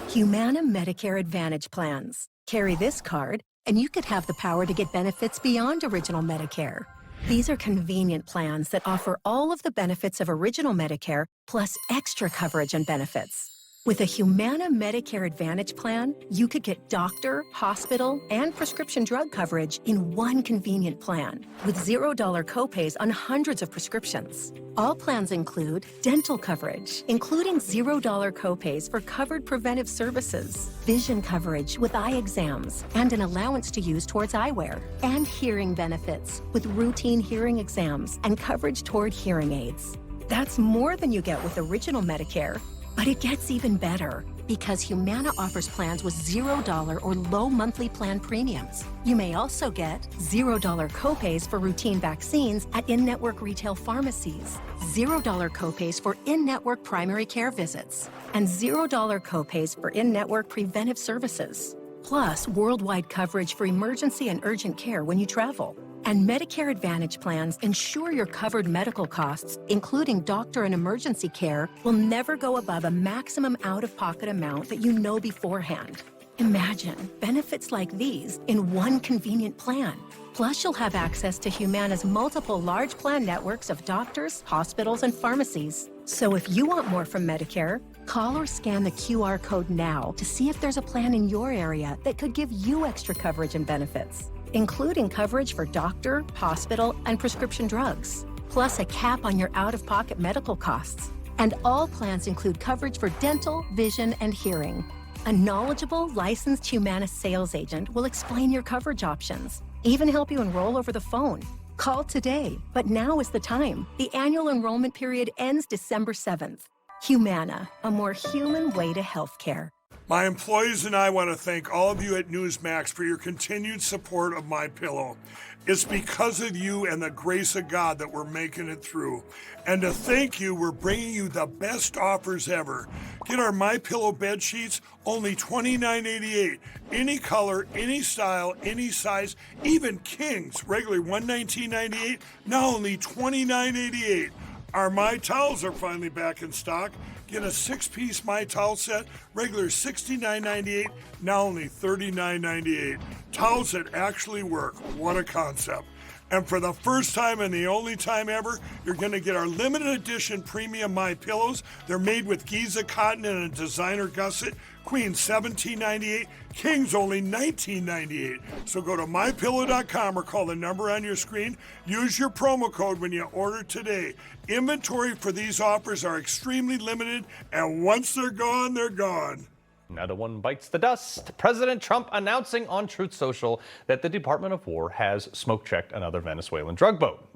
Humana Medicare Advantage plans. Carry this card, and you could have the power to get benefits beyond original Medicare. These are convenient plans that offer all of the benefits of original Medicare, plus extra coverage and benefits. With a Humana Medicare Advantage plan, you could get doctor, hospital, and prescription drug coverage in one convenient plan, with $0 copays on hundreds of prescriptions. All plans include dental coverage, including $0 copays for covered preventive services, vision coverage with eye exams, and an allowance to use towards eyewear, and hearing benefits with routine hearing exams and coverage toward hearing aids. That's more than you get with original Medicare. But it gets even better because Humana offers plans with $0 or low monthly plan premiums. You may also get $0 copays for routine vaccines at in-network retail pharmacies, $0 copays for in-network primary care visits, and $0 copays for in-network preventive services. Plus, worldwide coverage for emergency and urgent care when you travel. And Medicare Advantage plans ensure your covered medical costs, including doctor and emergency care, will never go above a maximum out-of-pocket amount that you know beforehand. Imagine benefits like these in one convenient plan. Plus, you'll have access to Humana's multiple large plan networks of doctors, hospitals, and pharmacies. So if you want more from Medicare, call or scan the QR code now to see if there's a plan in your area that could give you extra coverage and benefits, including coverage for doctor, hospital, and prescription drugs, plus a cap on your out-of-pocket medical costs. And all plans include coverage for dental, vision, and hearing. A knowledgeable, licensed Humana sales agent will explain your coverage options, even help you enroll over the phone. Call today, but now is the time. The annual enrollment period ends December 7th. Humana, a more human way to healthcare. My employees and I want to thank all of you at Newsmax for your continued support of MyPillow. It's because of you and the grace of God that we're making it through. And to thank you, we're bringing you the best offers ever. Get our MyPillow bed sheets, only $29.88. Any color, any style, any size, even kings, regularly $119.98, now only $29.88. Our My Towels are finally back in stock. Get a 6-piece My Towel set, regular $69.98, now only $39.98. Towels that actually work. What a concept. And for the first time and the only time ever, you're going to get our limited edition premium My Pillows. They're made with Giza cotton and a designer gusset. Queen $17.98, Kings only $19.98. So go to mypillow.com or call the number on your screen. Use your promo code when you order today. Inventory for these offers are extremely limited, and once they're gone, they're gone. Another one bites the dust. President Trump announcing on Truth Social that the Department of War has smoke-checked another Venezuelan drug boat.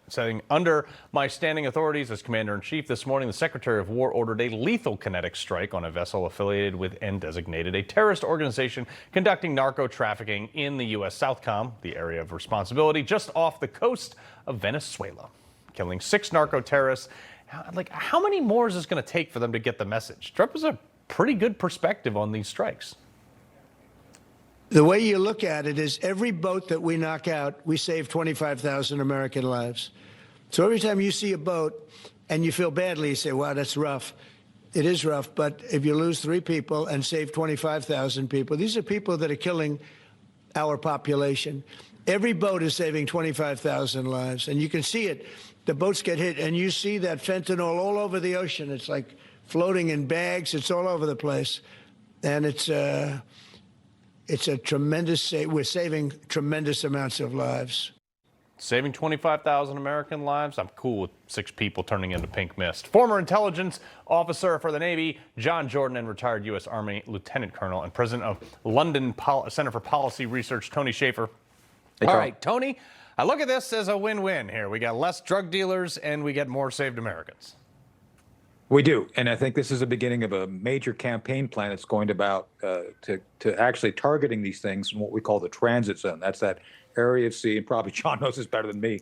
Saying, under my standing authorities as Commander-in-Chief this morning, the Secretary of War ordered a lethal kinetic strike on a vessel affiliated with and designated a terrorist organization conducting narco trafficking in the U.S. Southcom, the area of responsibility just off the coast of Venezuela, killing 6 narco terrorists. Like, how many more is this going to take for them to get the message? Trump has a pretty good perspective on these strikes. The way you look at it is every boat that we knock out, we save 25,000 American lives. So every time you see a boat and you feel badly, you say, wow, that's rough. It is rough, but if you lose 3 people and save 25,000 people, these are people that are killing our population. Every boat is saving 25,000 lives, and you can see it. The boats get hit, and you see that fentanyl all over the ocean. It's like floating in bags. It's all over the place, and it's a tremendous. We're saving tremendous amounts of lives. saving 25,000 American lives. I'm cool with 6 people turning into pink mist. Former intelligence officer for the Navy, John Jordan, and retired U.S. Army Lieutenant Colonel and president of London Center for Policy Research, Tony Shaffer. All right, Tony, I look at this as a win-win here. We got less drug dealers and we get more saved Americans. We do, and I think this is the beginning of a major campaign plan that's going about to actually targeting these things in what we call the transit zone. That's that area of sea, and probably John knows this better than me,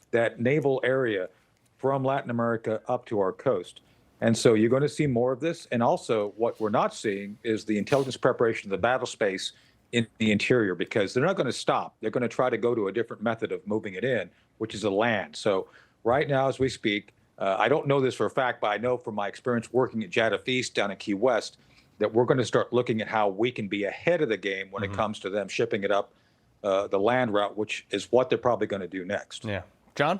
that naval area from Latin America up to our coast. And so you're going to see more of this. And also what we're not seeing is the intelligence preparation of the battle space in the interior, because they're not going to stop. They're going to try to go to a different method of moving it in, which is a land. So right now, as we speak, I don't know this for a fact, but I know from my experience working at JADF East down in Key West that we're going to start looking at how we can be ahead of the game when it comes to them shipping it up the land route, which is what they're probably going to do next. Yeah. John?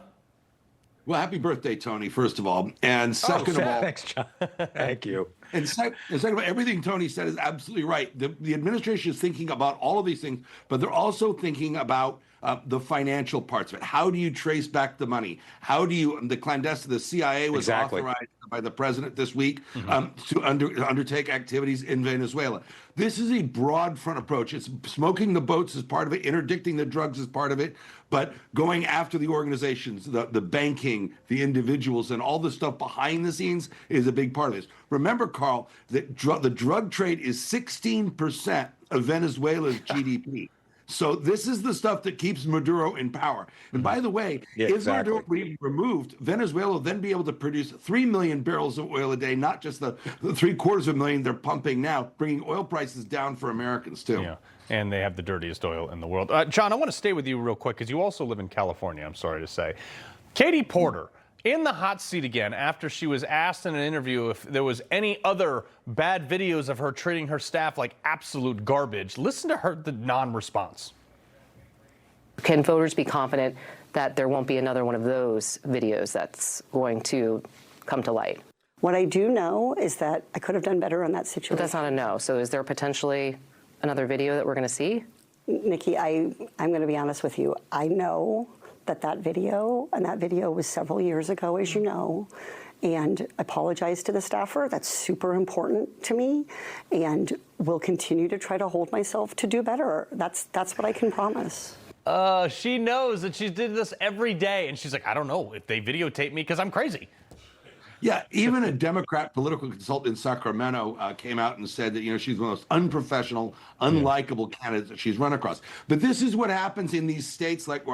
Well, happy birthday, Tony, first of all. And second of all, thanks, John. Thank you. And second of all, everything Tony said is absolutely right. The administration is thinking about all of these things, but they're also thinking about the financial parts of it. How do you trace back the money? How do you, the CIA was authorized by the president this week to undertake activities in Venezuela. This is a broad front approach. It's smoking the boats as part of it, interdicting the drugs as part of it, but going after the organizations, the banking, the individuals, and all the stuff behind the scenes is a big part of this. Remember, Carl, that the drug trade is 16% of Venezuela's GDP. So this is the stuff that keeps Maduro in power. And by the way, if Maduro be removed, Venezuela will then be able to produce 3 million barrels of oil a day, not just the 750,000 they're pumping now, bringing oil prices down for Americans too. Yeah, and they have the dirtiest oil in the world. John, I want to stay with you real quick because you also live in California, I'm sorry to say. Katie Porter, in the hot seat again after she was asked in an interview if there was any other bad videos of her treating her staff like absolute garbage. Listen to the non-response. Can voters be confident that there won't be another one of those videos that's going to come to light? What I do know is that I could have done better on that situation. But that's not a no. So is there potentially another video that we're going to see? Nikki, I'm going to be honest with you. I know that video was several years ago, as you know, and I apologize to the staffer. That's super important to me, and will continue to try to hold myself to do better. That's what I can promise. She knows that she did this every day, and she's like, I don't know if they videotape me because I'm crazy. Yeah, even a Democrat political consultant in Sacramento came out and said that, she's one of the most unprofessional, unlikable candidates that she's run across. But this is what happens in these states like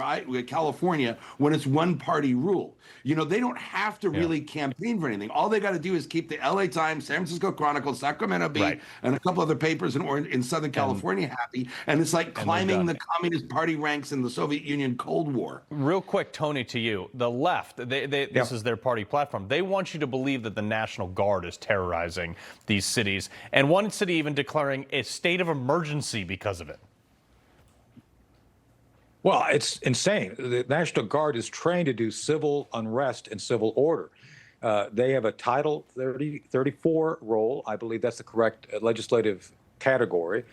California when it's one-party rule. They don't have to really campaign for anything. All they got to do is keep the LA Times, San Francisco Chronicle, Sacramento Bee, and a couple other papers in Southern California happy. And it's like climbing the Communist Party ranks in the Soviet Union Cold War. Real quick, Tony, to you. The left, this is their party platform. They want you to believe that the National Guard is terrorizing these cities, and one city even declaring a state of emergency because of it. Well, it's insane. The National Guard is trained to do civil unrest and civil order. They have a Title 34 role. I believe that's the correct legislative category.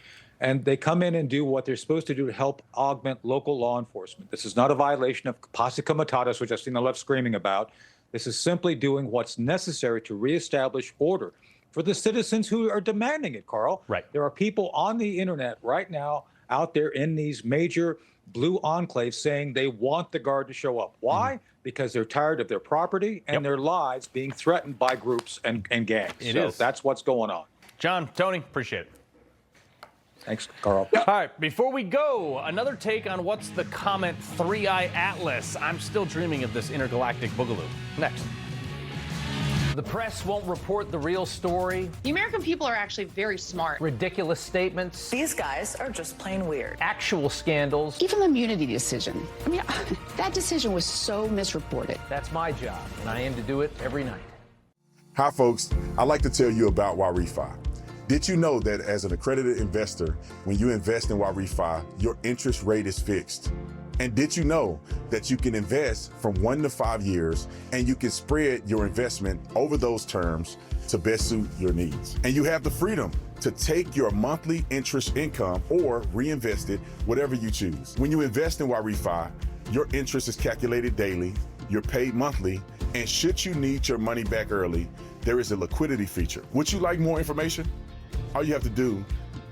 And they come in and do what they're supposed to do to help augment local law enforcement. This is not a violation of Posse Comitatus, which I've seen the left screaming about. This is simply doing what's necessary to reestablish order for the citizens who are demanding it, Carl. Right. There are people on the internet right now out there in these major blue enclaves saying they want the Guard to show up. Why? Because they're tired of their property and their lives being threatened by groups and gangs. So that's what's going on. John, Tony, appreciate it. Thanks, Carl. All right, before we go, another take on what's the Comet 3-Eye Atlas. I'm still dreaming of this intergalactic boogaloo. Next. The press won't report the real story. The American people are actually very smart. Ridiculous statements. These guys are just plain weird. Actual scandals. Even the immunity decision. I mean, that decision was so misreported. That's my job, and I aim to do it every night. Hi, folks. I'd like to tell you about YRefi. Did you know that as an accredited investor, when you invest in YRefi, your interest rate is fixed? And did you know that you can invest from 1 to 5 years and you can spread your investment over those terms to best suit your needs? And you have the freedom to take your monthly interest income or reinvest it, whatever you choose. When you invest in YRefi, Your interest is calculated daily, you're paid monthly, and should you need your money back early, there is a liquidity feature. Would you like more information? All you have to do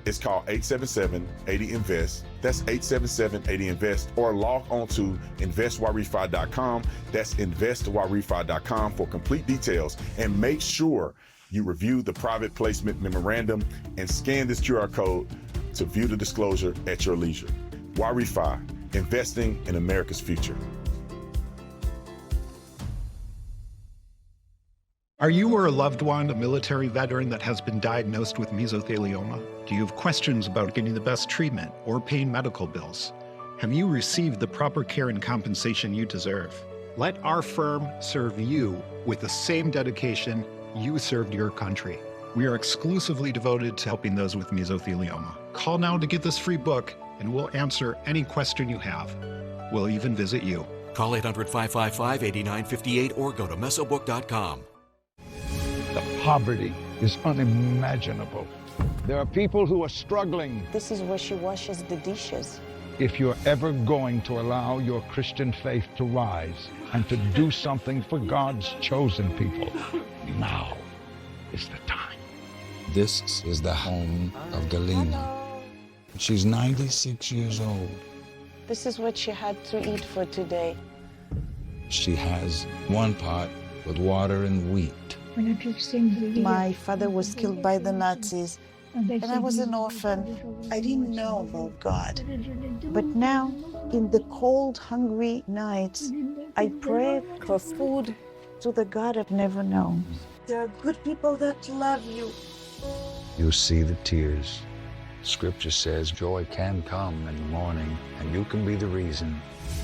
is call 877-80-INVEST. That's 877-80-INVEST, or log on to investwhyrefi.com. That's investwhyrefi.com for complete details. And make sure you review the private placement memorandum and scan this QR code to view the disclosure at your leisure. YRefi, investing in America's future. Are you or a loved one a military veteran that has been diagnosed with mesothelioma? Do you have questions about getting the best treatment or paying medical bills? Have you received the proper care and compensation you deserve? Let our firm serve you with the same dedication you served your country. We are exclusively devoted to helping those with mesothelioma. Call now to get this free book, and we'll answer any question you have. We'll even visit you. Call 800-555-8958 or go to mesobook.com. The poverty is unimaginable. There are people who are struggling. This is where she washes the dishes. If you're ever going to allow your Christian faith to rise and to do something for God's chosen people, now is the time. This is the home of Galena. She's 96 years old. This is what she had to eat for today. She has one pot with water and wheat. My father was killed by the Nazis, and I was an orphan. I didn't know about God. But now, in the cold, hungry nights, I pray for food to the God I've never known. There are good people that love you. You'll see the tears. Scripture says joy can come in the morning, and you can be the reason.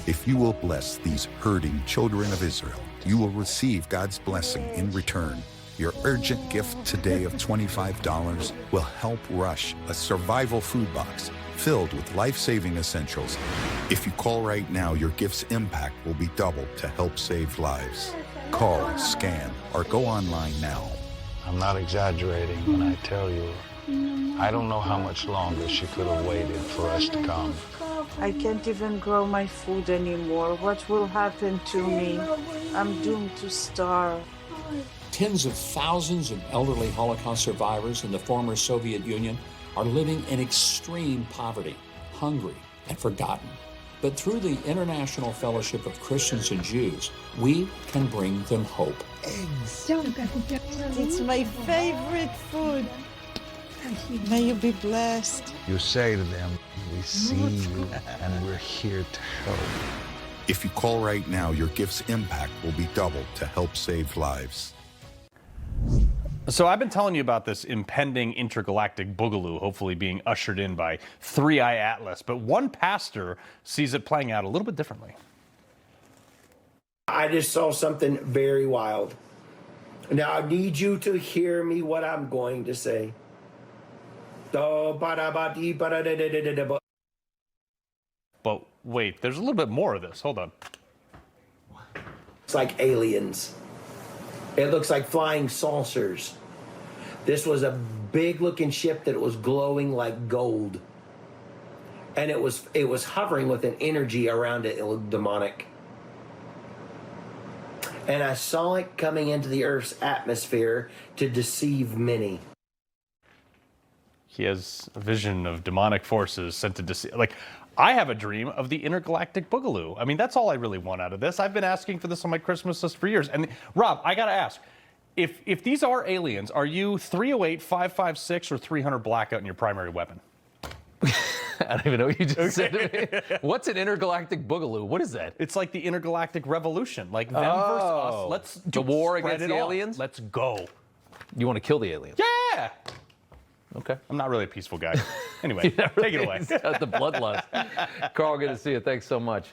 If you will bless these hurting children of Israel, you will receive God's blessing in return. Your urgent gift today of $25 will help rush a survival food box filled with life-saving essentials. If you call right now, your gift's impact will be doubled to help save lives. Call, scan, or go online now. I'm not exaggerating when I tell you, I don't know how much longer she could have waited for us to come. I can't even grow my food anymore. What will happen to me? I'm doomed to starve. Tens of thousands of elderly Holocaust survivors in the former Soviet Union are living in extreme poverty, hungry, and forgotten. But through the International Fellowship of Christians and Jews, we can bring them hope. Eggs. It's my favorite food. May you be blessed. You say to them, we see you and we're here to help. If you call right now, your gift's impact will be doubled to help save lives. So I've been telling you about this impending intergalactic boogaloo hopefully being ushered in by Three Eye Atlas, but one pastor sees it playing out a little bit differently. I just saw something very wild. Now I need you to hear me what I'm going to say. But wait, there's a little bit more of this. Hold on. It's like aliens. It looks like flying saucers. This was a big looking ship that was glowing like gold. And it was hovering with an energy around it. It looked demonic. And I saw it coming into the Earth's atmosphere to deceive many. He has a vision of demonic forces sent to deceive. Like, I have a dream of the intergalactic boogaloo. I mean, that's all I really want out of this. I've been asking for this on my Christmas list for years. And Rob, I gotta ask, if these are aliens, are you 308, 556, or 300 blackout in your primary weapon? I don't even know what you just said to me. What's an intergalactic boogaloo? What is that? It's like the intergalactic revolution, like them versus us. Let's do the war against the aliens. Let's go. You want to kill the aliens? Yeah. Okay. I'm not really a peaceful guy. Anyway, take it away. The bloodlust. Carl, good to see you. Thanks so much.